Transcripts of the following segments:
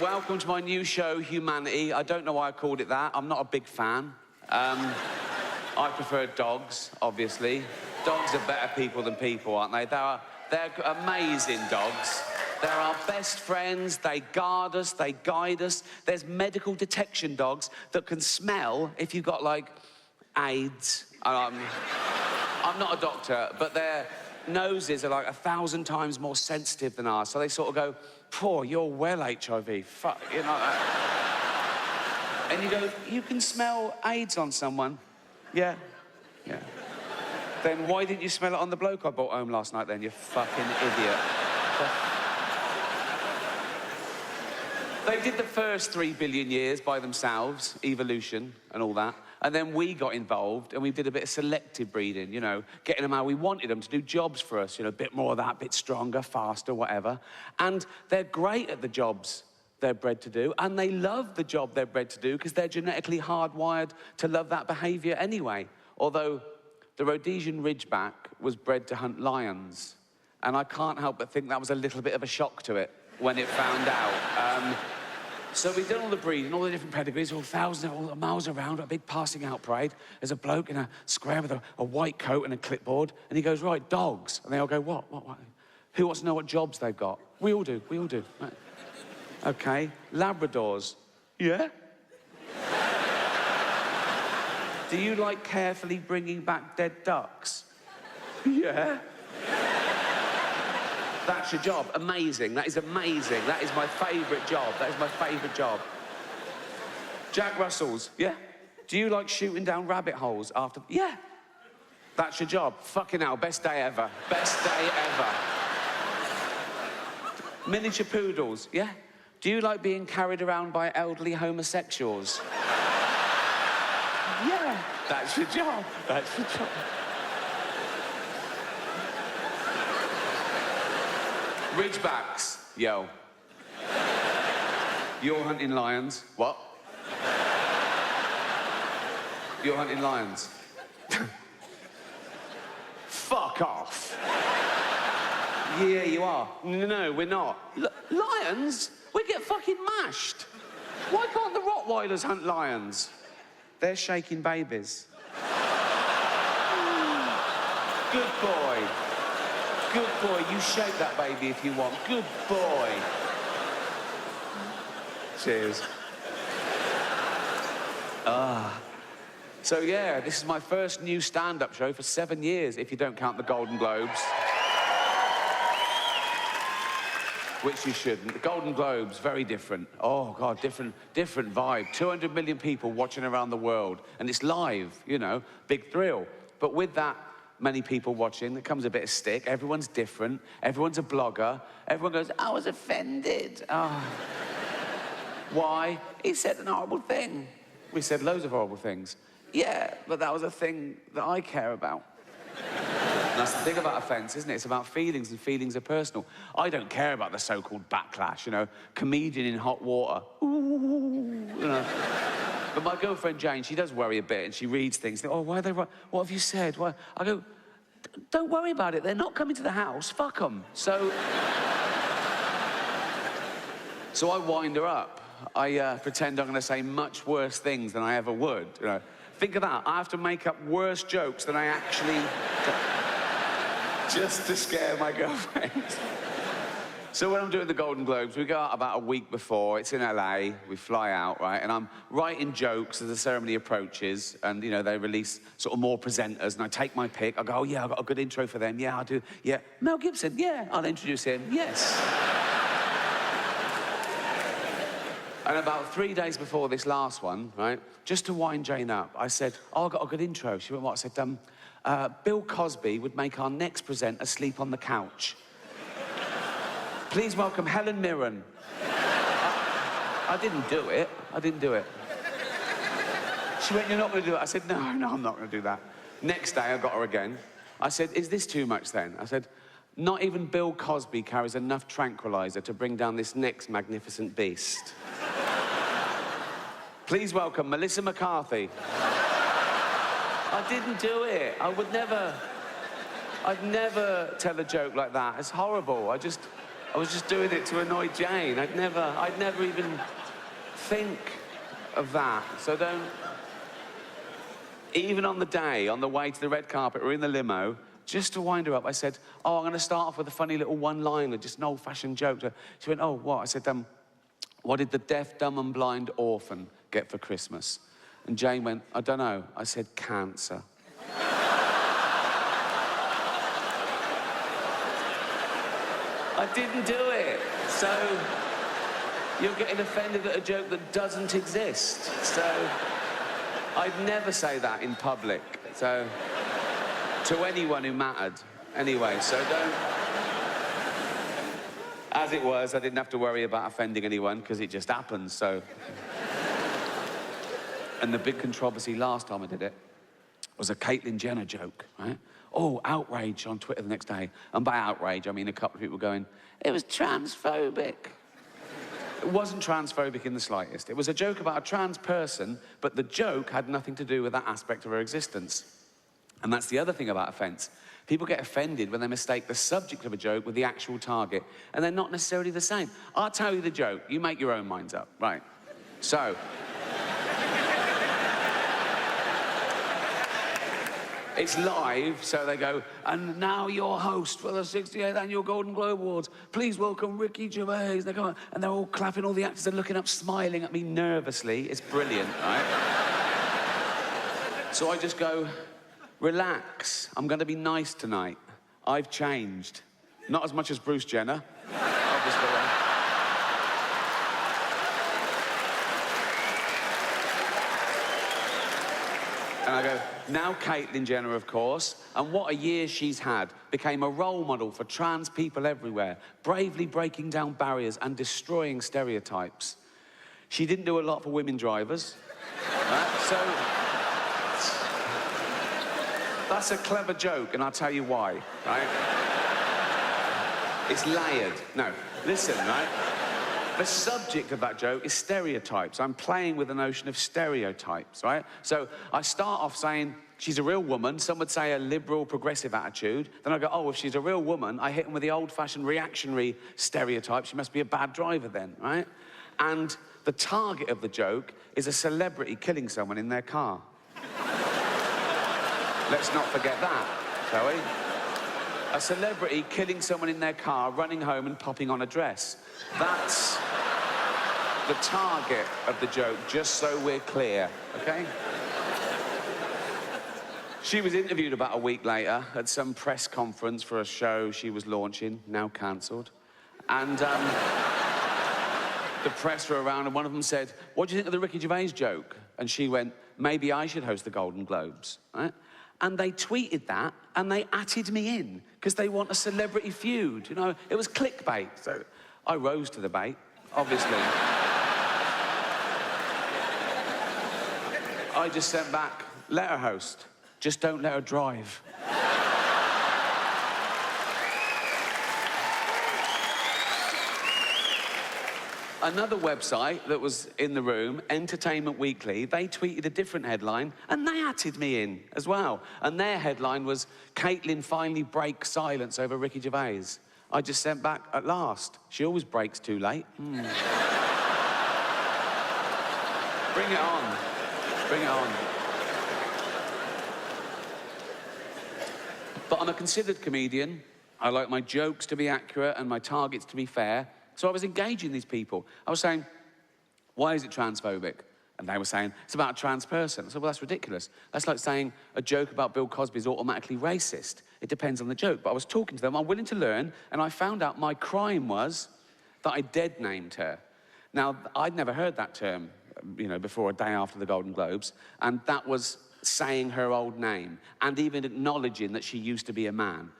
Welcome to my new show, Humanity. I don't know why I called it that. I'm not a big fan. I prefer dogs, obviously. Dogs are better people than people, aren't they? They're amazing dogs. They're our best friends. They guard us. They guide us. There's medical detection dogs that can smell if you've got, like, AIDS. I'm not a doctor, but their noses are like 1,000 times more sensitive than ours. So they sort of go, "Poor, you're well HIV." Fuck, you know that. And you go, "You can smell AIDS on someone." Yeah. Yeah. Then why didn't you smell it on the bloke I brought home last night then, you fucking idiot? They did the first 3 billion years by themselves, evolution and all that. And then we got involved and we did a bit of selective breeding, you know, getting them how we wanted them to do jobs for us, you know, a bit more of that, a bit stronger, faster, whatever. And they're great at the jobs they're bred to do, and they love the job they're bred to do because they're genetically hardwired to love that behaviour anyway. Although the Rhodesian Ridgeback was bred to hunt lions, and I can't help but think that was a little bit of a shock to it when it found out. So we've done all the breeding, all the different pedigrees, all the miles around, a big passing out parade. There's a bloke in a square with a white coat and a clipboard, and he goes, "Right, dogs." And they all go, what? Who wants to know what jobs they've got? We all do. Right. Okay, Labradors. Yeah? Do you like carefully bringing back dead ducks? Yeah. That's your job. Amazing. That is amazing. That is my favourite job. That is my favourite job. Jack Russells. Yeah. Do you like shooting down rabbit holes after... Yeah. That's your job. Fucking hell. Best day ever. Best day ever. Miniature poodles. Yeah. Do you like being carried around by elderly homosexuals? Yeah. That's your job. That's your job. Ridgebacks. Yo. You're hunting lions. What? You're hunting lions. Fuck off. Yeah, you are. No, we're not. Lions? We get fucking mashed. Why can't the Rottweilers hunt lions? They're shaking babies. Good boy. Good boy. You shake that baby if you want. Good boy. Cheers. So, yeah, this is my first new stand-up show for 7 years, if you don't count the Golden Globes. Which you shouldn't. The Golden Globes, very different. Oh, God, different vibe. 200 million people watching around the world. And it's live, you know, big thrill. But with that many people watching, there comes a bit of stick. Everyone's different. Everyone's a blogger. Everyone goes, "I was offended." Oh. Why? He said an horrible thing. We said loads of horrible things. Yeah, but that was a thing that I care about. And that's the thing about offence, isn't it? It's about feelings, and feelings are personal. I don't care about the so-called backlash, you know, comedian in hot water. Ooh, you know. But my girlfriend Jane, she does worry a bit, and she reads things. Oh, why are they? What have you said? Why? I go, don't worry about it. They're not coming to the house. Fuck them. So I wind her up. I pretend I'm going to say much worse things than I ever would. You know, think of that. I have to make up worse jokes than I actually. Just to scare my girlfriend. So when I'm doing the Golden Globes, we go out about a week before. It's in LA. We fly out, right? And I'm writing jokes as the ceremony approaches. And, you know, they release sort of more presenters. And I take my pick. I go, "Oh, yeah, I've got a good intro for them. Yeah, I'll do. Yeah. Mel Gibson. Yeah, I'll introduce him. Yes." And about 3 days before this last one, right, just to wind Jane up, I said, "Oh, I've got a good intro." She went, "What?" I said, Bill Cosby would make our next presenter sleep on the couch. Please welcome Helen Mirren." I didn't do it. I didn't do it. She went, "You're not going to do it?" I said, No, I'm not going to do that. Next day, I got her again. I said, "Is this too much then?" I said, "Not even Bill Cosby carries enough tranquilizer to bring down this next magnificent beast." Please welcome Melissa McCarthy. I didn't do it. I'd never tell a joke like that. It's horrible. I was just doing it to annoy Jane. I'd never even think of that. So don't... Even on the day, on the way to the red carpet, we're in the limo, just to wind her up, I said, oh, I'm going to start off with a funny little one-liner, just an old-fashioned joke. She went, oh, what? I said, what did the deaf, dumb and blind orphan get for Christmas? And Jane went, I don't know. I said, cancer. I didn't do it. So you're getting offended at a joke that doesn't exist. So I'd never say that in public. So to anyone who mattered. Anyway, so don't... As it was, I didn't have to worry about offending anyone because it just happens, so... And the big controversy last time I did it was a Caitlyn Jenner joke, right? Oh, outrage on Twitter the next day. And by outrage, I mean a couple of people going, it was transphobic. It wasn't transphobic in the slightest. It was a joke about a trans person, but the joke had nothing to do with that aspect of her existence. And that's the other thing about offence. People get offended when they mistake the subject of a joke with the actual target, and they're not necessarily the same. I'll tell you the joke. You make your own minds up, right? So... It's live, so they go, and now your host for the 68th Annual Golden Globe Awards, please welcome Ricky Gervais. They come, and they're all clapping, all the actors are looking up, smiling at me nervously. It's brilliant, right? So I just go, relax, I'm going to be nice tonight. I've changed. Not as much as Bruce Jenner, obviously. And I go, now Caitlyn Jenner, of course, and what a year she's had, became a role model for trans people everywhere, bravely breaking down barriers and destroying stereotypes. She didn't do a lot for women drivers, right? So, that's a clever joke, and I'll tell you why, right? It's layered. No, listen, right? The subject of that joke is stereotypes. I'm playing with the notion of stereotypes, right? So I start off saying, she's a real woman. Some would say a liberal, progressive attitude. Then I go, oh, if she's a real woman, I hit them with the old-fashioned reactionary stereotype. She must be a bad driver then, right? And the target of the joke is a celebrity killing someone in their car. Let's not forget that, shall we? A celebrity killing someone in their car, running home and popping on a dress. That's the target of the joke, just so we're clear, okay? She was interviewed about a week later at some press conference for a show she was launching, now cancelled. And the press were around and one of them said, what do you think of the Ricky Gervais joke? And she went, maybe I should host the Golden Globes, right? And they tweeted that, and they atted me in, because they want a celebrity feud, you know? It was clickbait, so I rose to the bait, obviously. I just sent back, let her host, just don't let her drive. Another website that was in the room, Entertainment Weekly, they tweeted a different headline, and they atted me in as well. And their headline was, Caitlyn finally breaks silence over Ricky Gervais. I just sent back, at last. She always breaks too late. Bring it on. Bring it on. But I'm a considered comedian. I like my jokes to be accurate and my targets to be fair. So I was engaging these people. I was saying, why is it transphobic? And they were saying, it's about a trans person. I said, well, that's ridiculous. That's like saying a joke about Bill Cosby is automatically racist. It depends on the joke. But I was talking to them, I'm willing to learn, and I found out my crime was that I dead-named her. Now, I'd never heard that term, you know, before a day after the Golden Globes, and that was saying her old name, and even acknowledging that she used to be a man.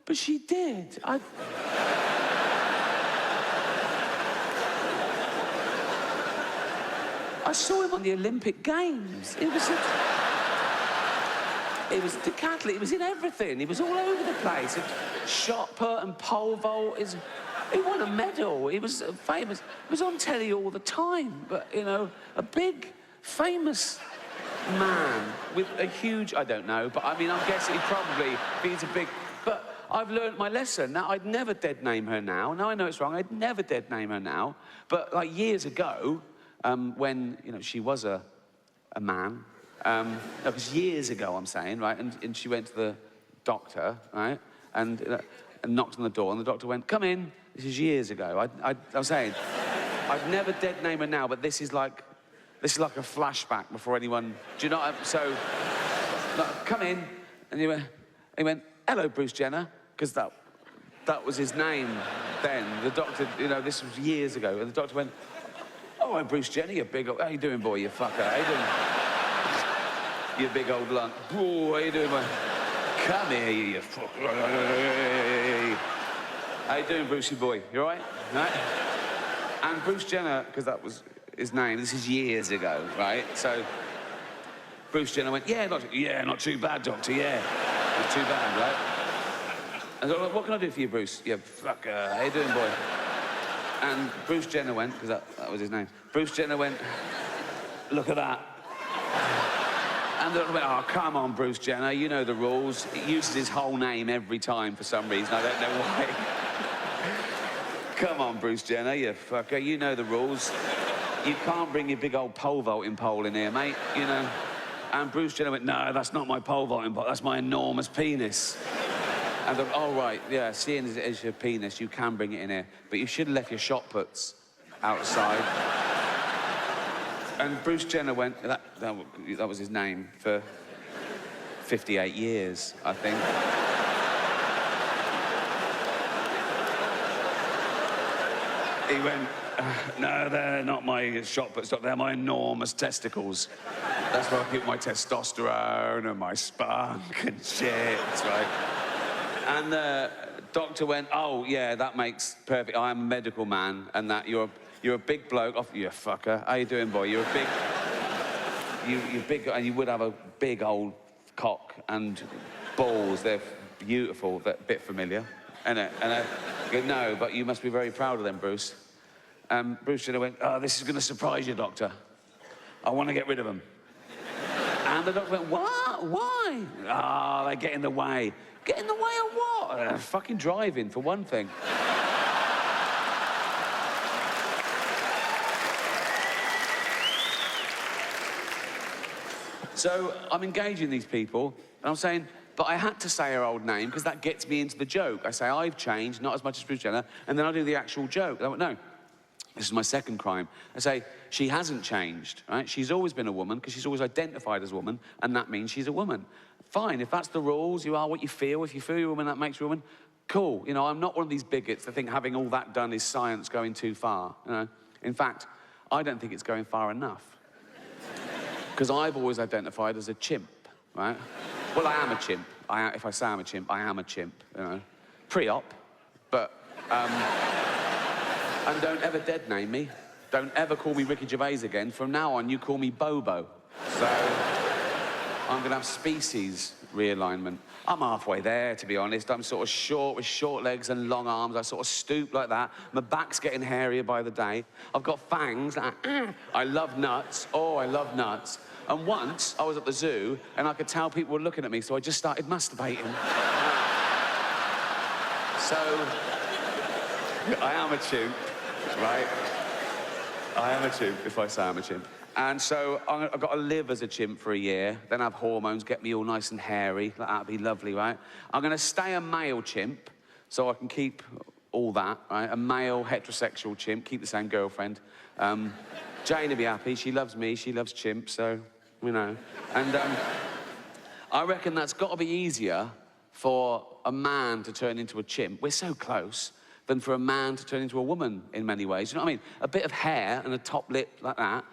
But she did. I saw him on the Olympic Games. It was decathlon. It was in everything. He was all over the place. Shot put and pole vault. He won a medal. He was famous. He was on telly all the time. But, you know, a big, famous man with a huge, I don't know, but I mean, I'm guessing he probably, he's a big, but I've learnt my lesson. Now, I'd never dead name her now. Now I know it's wrong, I'd never dead name her now. But like years ago, when, you know, she was a man, no, because years ago, I'm saying, right, and she went to the doctor, right, and knocked on the door, and the doctor went, come in. This is years ago. I'm saying, I'd never dead name her now, but this is like a flashback before anyone, do you know what so, like, come in, and he went, hello, Bruce Jenner, because that was his name then. The doctor, you know, this was years ago, and the doctor went, oh, I'm Bruce Jenner, you big old, how you doing, boy, you fucker, how you doing? You big old lump. Oh, how you doing, boy? Come here, you fucker. How you doing, Brucey boy? You all right? Right? And Bruce Jenner, because that was his name, this is years ago, right? So Bruce Jenner went, yeah, not too bad, doctor, yeah. Not too bad, right? And I was like, what can I do for you, Bruce? You fucker, how you doing, boy? And Bruce Jenner went, because that was his name. Bruce Jenner went, look at that. And they went, oh, come on, Bruce Jenner, you know the rules. He uses his whole name every time for some reason, I don't know why. Come on, Bruce Jenner, you fucker, you know the rules. You can't bring your big old pole vaulting pole in here, mate, you know. And Bruce Jenner went, no, that's not my pole vaulting pole, that's my enormous penis. And I thought, oh, right, yeah, seeing as it is your penis, you can bring it in here, but you should have left your shot puts outside. And Bruce Jenner went, that was his name for 58 years, I think. He went, no, they're not my shot puts, they're my enormous testicles. That's where I keep my testosterone and my spunk and shit, right? And the doctor went, oh, yeah, that makes perfect. I am a medical man, and that you're a big bloke. Oh, you fucker. How you doing, boy? You're a big... You're big, and you would have a big old cock and balls. They're beautiful. They're a bit familiar. And I go, no, but you must be very proud of them, Bruce. Bruce Jenner went, oh, this is going to surprise you, doctor. I want to get rid of them. And the doctor went, what? Why? Ah, they get in the way. Get in the way of what? Fucking driving, for one thing. So I'm engaging these people, and I'm saying, but I had to say her old name, because that gets me into the joke. I say, I've changed, not as much as Bruce Jenner, and then I do the actual joke. They went, no, this is my second crime. I say, she hasn't changed, right? She's always been a woman, because she's always identified as a woman, and that means she's a woman. Fine, if that's the rules, you are what you feel. If you feel you're a woman, that makes you a woman. Cool. You know, I'm not one of these bigots that think having all that done is science going too far. You know? In fact, I don't think it's going far enough. Because I've always identified as a chimp, right? Well, I am a chimp. If I say I'm a chimp, I am a chimp, you know. Pre-op, but... and don't ever dead name me. Don't ever call me Ricky Gervais again. From now on, you call me Bobo. So... I'm going to have species realignment. I'm halfway there, to be honest. I'm sort of short with short legs and long arms. I sort of stoop like that. My back's getting hairier by the day. I've got fangs. I love nuts. Oh, I love nuts. And once, I was at the zoo, and I could tell people were looking at me, so I just started masturbating. So, I am a chimp, right? I am a chimp, if I say I'm a chimp. And so I've got to live as a chimp for a year, then have hormones, get me all nice and hairy. That'd be lovely, right? I'm going to stay a male chimp, so I can keep all that, right? A male heterosexual chimp, keep the same girlfriend. Jane will be happy. She loves me. She loves chimps, so, you know. And I reckon that's got to be easier for a man to turn into a chimp. We're so close. Than for a man to turn into a woman in many ways. You know what I mean? A bit of hair and a top lip like that,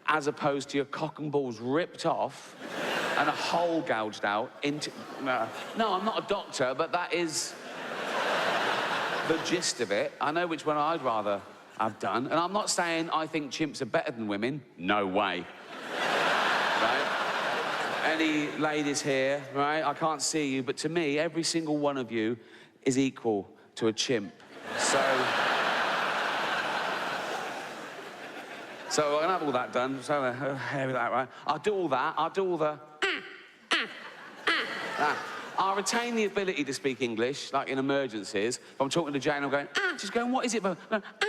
as opposed to your cock and balls ripped off and a hole gouged out into... No, I'm not a doctor, but that is the gist of it. I know which one I'd rather have done. And I'm not saying I think chimps are better than women. No way. Right? Any ladies here, right? I can't see you, but to me, every single one of you is equal to a chimp. So I'm gonna have all that done. So hairy that, right? I'll do all that. I'll do all the I retain the ability to speak English, like in emergencies. If I'm talking to Jane, I'm going, ah, she's going, what is it? I'm going, ah,